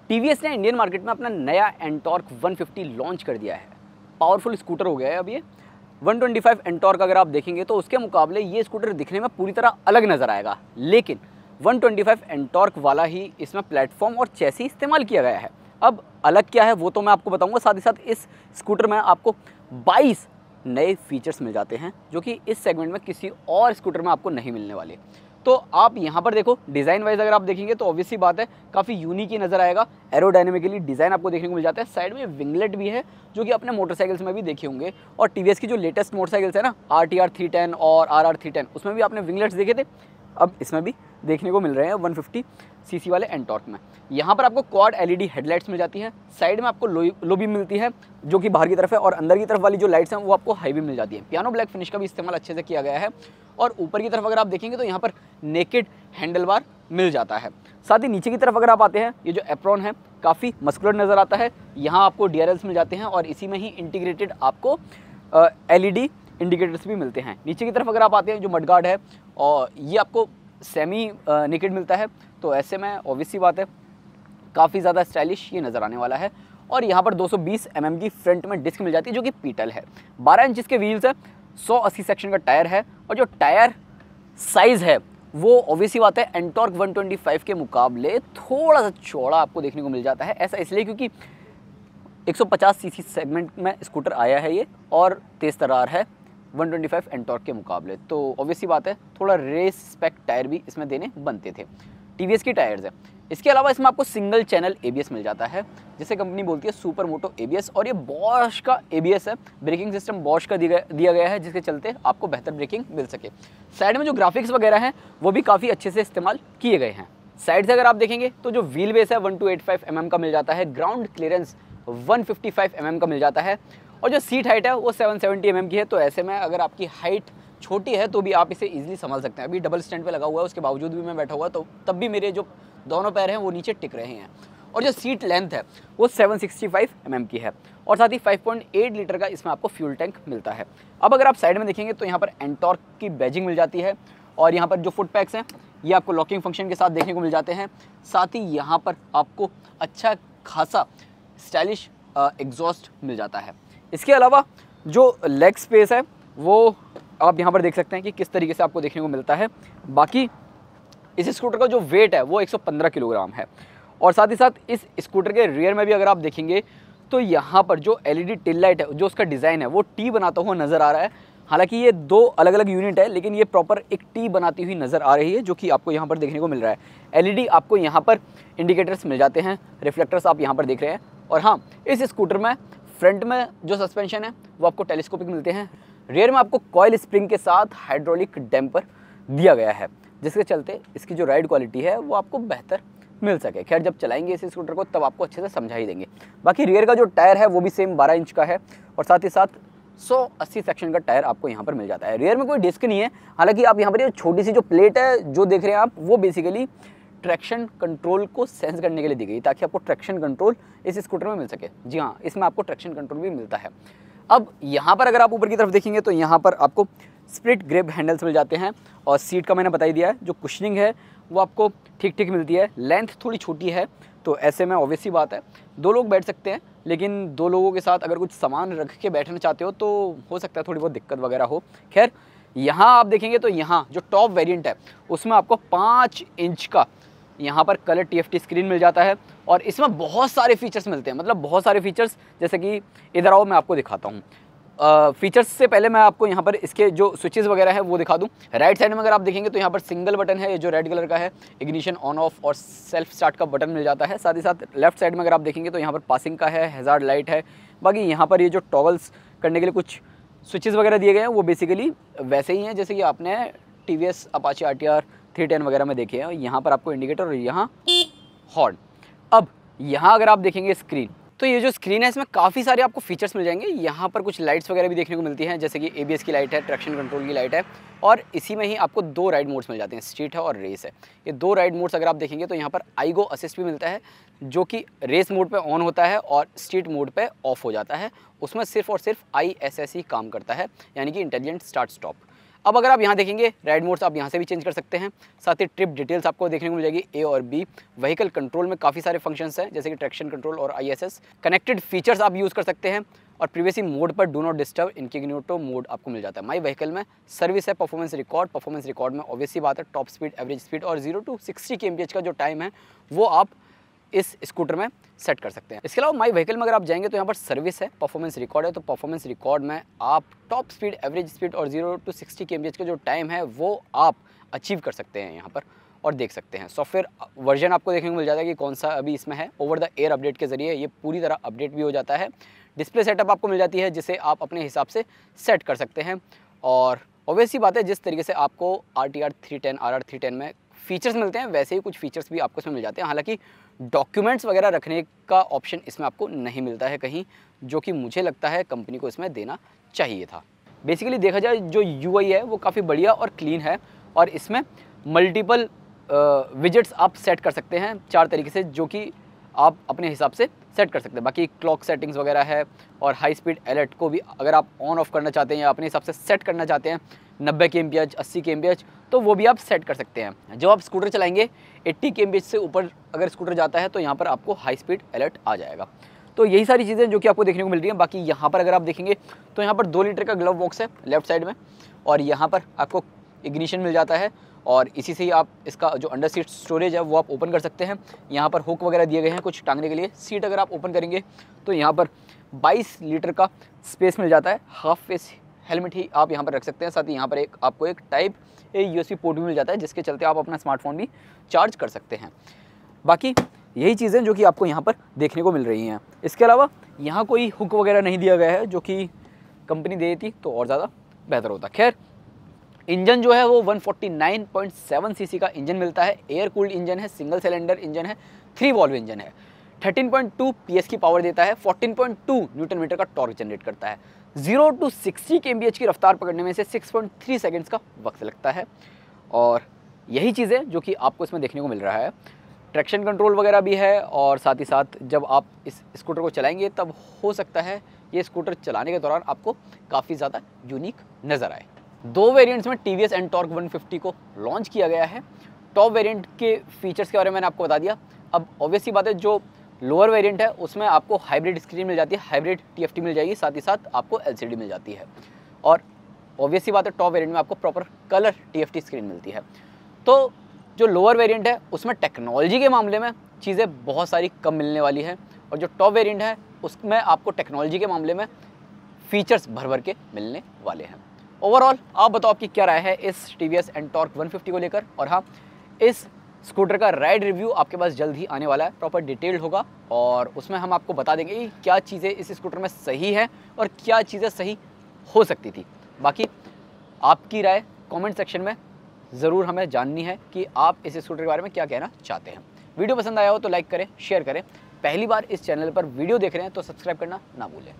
TVS ने Indian market में अपना नया एंटॉर्क 150 लॉन्च कर दिया है। पावरफुल स्कूटर हो गया है अब ये। 125 एंटॉर्क अगर आप देखेंगे तो उसके मुकाबले ये स्कूटर दिखने में पूरी तरह अलग नज़र आएगा, लेकिन 125 एंटॉर्क वाला ही इसमें प्लेटफॉर्म और चैसी इस्तेमाल किया गया है। अब अलग क्या है वो तो मैं आपको बताऊंगा, साथ ही साथ इस स्कूटर में आपको 22 नए फीचर्स मिल जाते हैं जो कि इस सेगमेंट में किसी और स्कूटर में आपको नहीं मिलने वाले। तो आप यहाँ पर देखो, डिज़ाइन वाइज अगर आप देखेंगे तो ऑब्वियसली बात है काफ़ी यूनिक ही नज़र आएगा। एरोडायनेमिकली डिज़ाइन आपको देखने को मिल जाता है। साइड में विंगलेट भी है जो कि अपने मोटरसाइकिल्स में भी देखे होंगे, और टीवीएस की जो लेटेस्ट मोटरसाइकिल्स है ना, RTR 310 और RR 310, उसमें भी आपने विंगलेट्स देखे थे, अब इसमें भी देखने को मिल रहे हैं 150 सीसी वाले एंटॉर्क में। यहाँ पर आपको क्वाड LED हेडलाइट्स मिल जाती है। साइड में आपको लो बीम मिलती है जो कि बाहर की तरफ है, और अंदर की तरफ वाली जो लाइट्स हैं वो आपको हाई बीम मिल जाती है। पियानो ब्लैक फिनिश का भी इस्तेमाल अच्छे से किया गया है। और ऊपर की तरफ अगर आप देखेंगे तो यहाँ पर नेकेड हैंडल बार मिल जाता है। साथ ही नीचे की तरफ अगर आप आते हैं, ये जो एप्रॉन है काफ़ी मस्कुलर नज़र आता है। यहाँ आपको DRLs मिल जाते हैं और इसी में ही इंटीग्रेटेड आपको LED इंडिकेटर्स भी मिलते हैं। नीचे की तरफ अगर आप आते हैं, जो मडगार्ड है और ये आपको सेमी नेकेड मिलता है, तो ऐसे में ऑब्वियसली बात है काफ़ी ज़्यादा स्टाइलिश ये नज़र आने वाला है। और यहाँ पर 220 mm की फ्रंट में डिस्क मिल जाती है जो कि पीटल है। 12 इंच के व्हील्स है, 180 सेक्शन का टायर है, और जो टायर साइज़ है वो ऑब्वियसली बात है एंटॉर्क 125 के मुकाबले थोड़ा सा चौड़ा आपको देखने को मिल जाता है। ऐसा इसलिए क्योंकि 150 सीसी सेगमेंट में स्कूटर आया है ये, और तेज़ तरार है 125 एंटॉर्क के मुकाबले, तो ऑब्वियसली बात है थोड़ा रेस स्पेक टायर भी इसमें देने बनते थे। टीवीएस की टायर्स है। इसके अलावा इसमें आपको सिंगल चैनल ABS मिल जाता है, जिसे कंपनी बोलती है सुपर मोटो ABS, और ये बॉश का ABS है। ब्रेकिंग सिस्टम बॉश का दिया गया है, जिसके चलते आपको बेहतर ब्रेकिंग मिल सके। साइड में जो ग्राफिक्स वगैरह हैं वो भी काफ़ी अच्छे से इस्तेमाल किए गए हैं। साइड से अगर आप देखेंगे तो जो व्हील बेस है 1285 mm का मिल जाता है। ग्राउंड क्लियरेंस 155 mm का मिल जाता है, और जो सीट हाइट है वो 770 mm की है। तो ऐसे में अगर आपकी हाइट छोटी है तो भी आप इसे इजीली संभाल सकते हैं। अभी डबल स्टैंड पे लगा हुआ है, उसके बावजूद भी मैं बैठा हुआ तो तब भी मेरे जो दोनों पैर हैं वो नीचे टिक रहे हैं। और जो सीट लेंथ है वो 765 mm की है, और साथ ही 5.8 लीटर का इसमें आपको फ्यूल टैंक मिलता है। अब अगर आप साइड में देखेंगे तो यहाँ पर एंटॉर्क की बैजिंग मिल जाती है, और यहाँ पर जो फुट पैक्स हैं ये आपको लॉकिंग फंक्शन के साथ देखने को मिल जाते हैं। साथ ही यहाँ पर आपको अच्छा खासा स्टाइलिश एग्जॉस्ट मिल जाता है। इसके अलावा जो लेग स्पेस है वो आप यहाँ पर देख सकते हैं कि किस तरीके से आपको देखने को मिलता है। बाकी इस स्कूटर का जो वेट है वो 115 किलोग्राम है। और साथ ही साथ इस स्कूटर के रियर में भी अगर आप देखेंगे तो यहाँ पर जो LED टेल लाइट है, जो उसका डिज़ाइन है वो T बनाता हुआ नज़र आ रहा है। हालांकि ये दो अलग अलग यूनिट है, लेकिन ये प्रॉपर एक T बनाती हुई नज़र आ रही है, जो कि आपको यहाँ पर देखने को मिल रहा है। LED आपको यहाँ पर इंडिकेटर्स मिल जाते हैं, रिफ्लेक्टर्स आप यहाँ पर देख रहे हैं। और हाँ, इस स्कूटर में फ्रंट में जो सस्पेंशन है वो आपको टेलीस्कोपिक मिलते हैं। रियर में आपको कॉइल स्प्रिंग के साथ हाइड्रोलिक डैम्पर दिया गया है, जिसके चलते इसकी जो राइड क्वालिटी है वो आपको बेहतर मिल सके। खैर, जब चलाएंगे इस स्कूटर को तब आपको अच्छे से समझा ही देंगे। बाकी रियर का जो टायर है वो भी सेम 12 इंच का है, और साथ ही साथ 180 सेक्शन का टायर आपको यहाँ पर मिल जाता है। रियर में कोई डिस्क नहीं है। हालांकि आप यहाँ पर ये छोटी सी जो प्लेट है जो देख रहे हैं आप, वो बेसिकली ट्रैक्शन कंट्रोल को सेंस करने के लिए दी गई, ताकि आपको ट्रैक्शन कंट्रोल इस स्कूटर में मिल सके। जी हाँ, इसमें आपको ट्रैक्शन कंट्रोल भी मिलता है। अब यहाँ पर अगर आप ऊपर की तरफ देखेंगे तो यहाँ पर आपको स्प्लिट ग्रिप हैंडल्स मिल जाते हैं, और सीट का मैंने बता ही दिया है। जो कुशनिंग है वो आपको ठीक ठीक मिलती है। लेंथ थोड़ी छोटी है, तो ऐसे में ऑब्वियसली बात है 2 लोग बैठ सकते हैं, लेकिन 2 लोगों के साथ अगर कुछ सामान रख के बैठना चाहते हो तो हो सकता है थोड़ी बहुत दिक्कत वगैरह हो। खैर, यहाँ आप देखेंगे तो यहाँ जो टॉप वेरिएंट है उसमें आपको 5 इंच का यहाँ पर कलर TFT स्क्रीन मिल जाता है, और इसमें बहुत सारे फीचर्स मिलते हैं। मतलब बहुत सारे फीचर्स, जैसे कि इधर आओ मैं आपको दिखाता हूँ। फीचर्स से पहले मैं आपको यहाँ पर इसके जो स्विचेस वगैरह है वो दिखा दूँ। राइट साइड में अगर आप देखेंगे तो यहाँ पर सिंगल बटन है, ये जो रेड कलर का है, इग्निशन ऑन ऑफ और सेल्फ स्टार्ट का बटन मिल जाता है। साथ ही साथ लेफ्ट साइड में अगर आप देखेंगे तो यहाँ पर पासिंग का है, हैज़ार्ड लाइट है। बाकी यहाँ पर ये जो टॉगल्स करने के लिए कुछ स्विचेस वगैरह दिए गए हैं वो बेसिकली वैसे ही हैं जैसे कि आपने TVS अपाचे RTR 310 वगैरह में देखे हैं। यहाँ पर आपको इंडिकेटर और यहाँ हॉर्न। अब यहाँ अगर आप देखेंगे स्क्रीन, तो ये जो स्क्रीन है इसमें काफ़ी सारे आपको फीचर्स मिल जाएंगे। यहाँ पर कुछ लाइट्स वगैरह भी देखने को मिलती हैं, जैसे कि ABS की लाइट है, ट्रैक्शन कंट्रोल की लाइट है, और इसी में ही आपको 2 राइड मोड्स मिल जाते हैं, स्ट्रीट है और रेस है। ये 2 राइड मोड्स अगर आप देखेंगे तो यहाँ पर आईगो असिस्ट भी मिलता है, जो कि रेस मोड पे ऑन होता है और स्ट्रीट मोड पे ऑफ हो जाता है। उसमें सिर्फ और सिर्फ ISS ही काम करता है, यानी कि इंटेलिजेंट स्टार्ट स्टॉप। अब अगर आप यहाँ देखेंगे राइड मोड्स आप यहाँ से भी चेंज कर सकते हैं। साथ ही ट्रिप डिटेल्स आपको देखने को मिल जाएगी ए और बी। व्हीकल कंट्रोल में काफ़ी सारे फंक्शंस हैं जैसे कि ट्रैक्शन कंट्रोल और ISS। कनेक्टेड फीचर्स आप यूज़ कर सकते हैं और प्रीवियसली मोड पर do not disturb incognito mode आपको मिल जाता है। माई व्हीकल में सर्विस है परफॉर्मेंस रिकॉर्ड में ऑब्वियसली बात है टॉप स्पीड, एवरेज स्पीड और 0 to 60 kmph का जो टाइम है वो आप इस स्कूटर में सेट कर सकते हैं। इसके अलावा माई व्हीकल में अगर आप जाएंगे तो यहाँ पर सर्विस है, परफॉर्मेंस रिकॉर्ड है, तो परफॉर्मेंस रिकॉर्ड में आप टॉप स्पीड, एवरेज स्पीड और 0 to 60 kmph का जो टाइम है वो आप अचीव कर सकते हैं यहाँ पर और देख सकते हैं। सॉफ्टवेयर वर्जन आपको देखने को मिल जाता है कि कौन सा अभी इसमें है। ओवर द एयर अपडेट के जरिए ये पूरी तरह अपडेट भी हो जाता है। डिस्प्ले सेटअप आपको मिल जाती है जिसे आप अपने हिसाब से सेट कर सकते हैं और ऑब्वियसली बात है जिस तरीके से आपको RTR 310 RR 310 में फीचर्स मिलते हैं वैसे ही कुछ फीचर्स भी आपको इसमें मिल जाते हैं। हालांकि डॉक्यूमेंट्स वगैरह रखने का ऑप्शन इसमें आपको नहीं मिलता है कहीं, जो कि मुझे लगता है कंपनी को इसमें देना चाहिए था। बेसिकली देखा जाए जो UI है वो काफ़ी बढ़िया और क्लीन है और इसमें मल्टीपल विजेट्स आप सेट कर सकते हैं 4 तरीके से, जो कि आप अपने हिसाब से सेट कर सकते हैं। बाकी क्लॉक सेटिंग्स वगैरह है और हाई स्पीड अलर्ट को भी अगर आप ऑन ऑफ करना चाहते हैं या अपने हिसाब से सेट करना चाहते हैं 90 kmph 80 kmph तो वो भी आप सेट कर सकते हैं। जब आप स्कूटर चलाएंगे 80 kmph से ऊपर अगर स्कूटर जाता है तो यहाँ पर आपको हाई स्पीड अलर्ट आ जाएगा। तो यही सारी चीज़ें जो कि आपको देखने को मिल रही हैं। बाकी यहाँ पर अगर आप देखेंगे तो यहाँ पर 2 लीटर का ग्लव बॉक्स है लेफ्ट साइड में और यहाँ पर आपको इग्निशन मिल जाता है और इसी से ही आप इसका जो अंडर सीट स्टोरेज है वो आप ओपन कर सकते हैं। यहाँ पर हुक वगैरह दिए गए हैं कुछ टांगने के लिए। सीट अगर आप ओपन करेंगे तो यहाँ पर 22 लीटर का स्पेस मिल जाता है। हाफ फेस हेलमेट ही आप यहाँ पर रख सकते हैं। साथ ही यहाँ पर आपको एक टाइप A USB पोर्ट भी मिल जाता है जिसके चलते आप अपना स्मार्टफोन भी चार्ज कर सकते हैं। बाकी यही चीज़ें जो कि आपको यहाँ पर देखने को मिल रही हैं। इसके अलावा यहाँ कोई हुक वगैरह नहीं दिया गया है, जो कि कंपनी दे देती तो और ज़्यादा बेहतर होता। खैर इंजन जो है वो 149.7 सीसी का इंजन मिलता है। एयर कूल्ड इंजन है, सिंगल सिलेंडर इंजन है, 3 वॉल्व इंजन है। 13.2 PS की पावर देता है, 14.2 न्यूटन मीटर का टॉर्क जनरेट करता है। 0 to 60 kmph की रफ्तार पकड़ने में से 6.3 सेकंड्स का वक्त लगता है और यही चीज़ें जो कि आपको इसमें देखने को मिल रहा है। ट्रैक्शन कंट्रोल वगैरह भी है और साथ ही साथ जब आप इस स्कूटर को चलाएंगे तब हो सकता है ये स्कूटर चलाने के दौरान आपको काफ़ी ज़्यादा यूनिक नज़र आए। 2 वेरिएंट्स में TVS एंटॉर्क 150 को लॉन्च किया गया है। टॉप वेरिएंट के फीचर्स के बारे में मैंने आपको बता दिया। अब ऑब्वियसली बात है जो लोअर वेरिएंट है उसमें आपको हाइब्रिड स्क्रीन मिल जाती है, हाइब्रिड TFT मिल जाएगी, साथ ही साथ आपको LCD मिल जाती है और ऑब्वियसली बात है टॉप वेरिएंट में आपको प्रॉपर कलर TFT स्क्रीन मिलती है। तो जो लोअर वेरिएंट है उसमें टेक्नोलॉजी के मामले में चीज़ें बहुत सारी कम मिलने वाली हैं और जो टॉप वेरिएंट है उसमें आपको टेक्नोलॉजी के मामले में फीचर्स भर भर के मिलने वाले हैं। ओवरऑल आप बताओ आपकी क्या राय है इस TVS एंटॉर्क 150 को लेकर। और हाँ, इस स्कूटर का राइड रिव्यू आपके पास जल्द ही आने वाला है, प्रॉपर डिटेल्ड होगा और उसमें हम आपको बता देंगे कि क्या चीज़ें इस स्कूटर में सही है और क्या चीज़ें सही हो सकती थी। बाकी आपकी राय कमेंट सेक्शन में ज़रूर हमें जाननी है कि आप इस स्कूटर के बारे में क्या कहना चाहते हैं। वीडियो पसंद आया हो तो लाइक करें, शेयर करें। पहली बार इस चैनल पर वीडियो देख रहे हैं तो सब्सक्राइब करना ना भूलें।